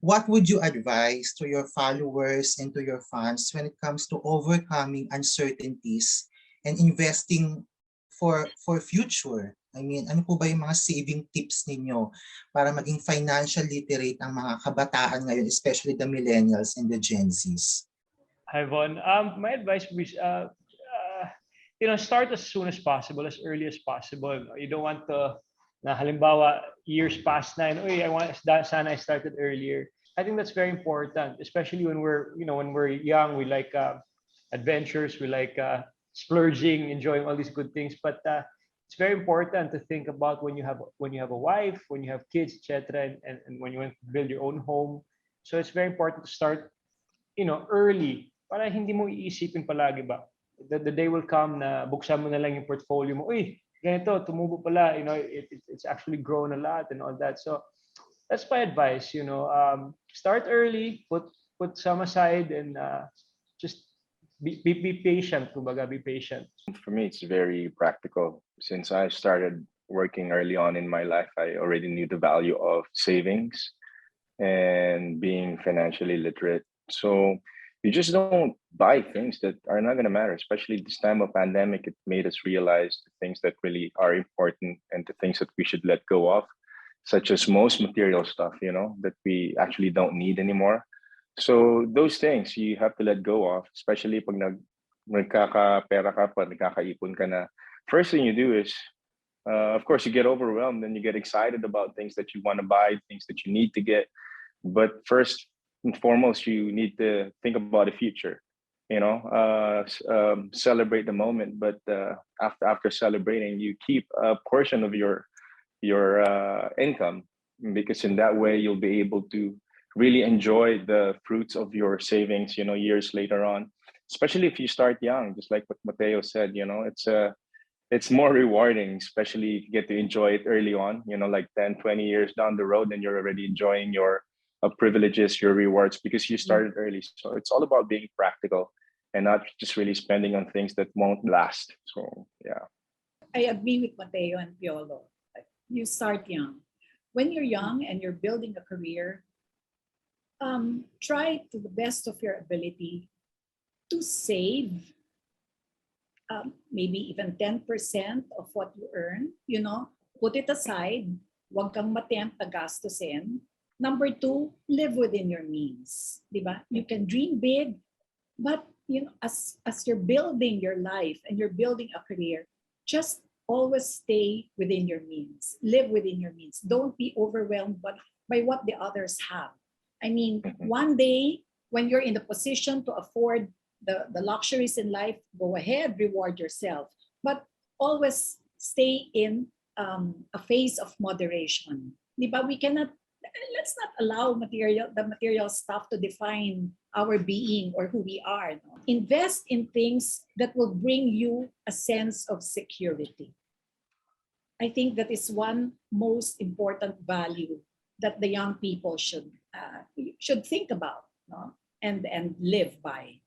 what would you advise to your followers and to your fans when it comes to overcoming uncertainties and investing for future? I mean, ano po ba yung mga saving tips ninyo para maging financial literate ang mga kabataan ngayon, especially the millennials and the Gen Zs? Hi, Von. My advice would be, start as soon as possible, as early as possible. You don't want to, na halimbawa, years past na, sana I started earlier. I think that's very important, especially when we're young. We like adventures, we like splurging, enjoying all these good things. But it's very important to think about when you have a wife, when you have kids, etc., and when you want to build your own home. So it's very important to start, early. Para hindi mo iisipin palagi ba. The day will come na buksan mo na lang yung portfolio mo. Uy, ganito, tumubo pala. It's actually grown a lot and all that. So that's my advice. Start early, put some aside, and just be patient. Kumbaga, be patient. For me, it's very practical. Since I started working early on in my life, I already knew the value of savings and being financially literate. So you just don't buy things that are not going to matter, especially this time of pandemic. It made us realize the things that really are important and the things that we should let go of, such as most material stuff, that we actually don't need anymore. So those things you have to let go of, especially pag nagkakapera ka pa, nagkakaipon ka na. First thing you do is, of course, you get overwhelmed and you get excited about things that you want to buy, things that you need to get. But first and foremost, you need to think about the future, celebrate the moment. But after celebrating, you keep a portion of your income, because in that way you'll be able to really enjoy the fruits of your savings, years later on. Especially if you start young, just like what Matteo said, it's more rewarding, especially if you get to enjoy it early on, like 10, 20 years down the road, and you're already enjoying your privileges, your rewards, because you started early. So it's all about being practical and not just really spending on things that won't last. So, yeah. I agree with Matteo and Piolo. You start young. When you're young and you're building a career, try to the best of your ability to save maybe even 10% of what you earn, put it aside, huwag kang matempt na gastusin. Number 2, live within your means, diba? You can dream big, but as you're building your life and you're building a career, just always stay within your means, live within your means. Don't be overwhelmed by what the others have. I mean, one day when you're in the position to afford the luxuries in life, go ahead, reward yourself, but always stay in a phase of moderation. Diba? Let's not allow the material stuff to define our being or who we are. No? Invest in things that will bring you a sense of security. I think that is one most important value that the young people should think about, no? and live by.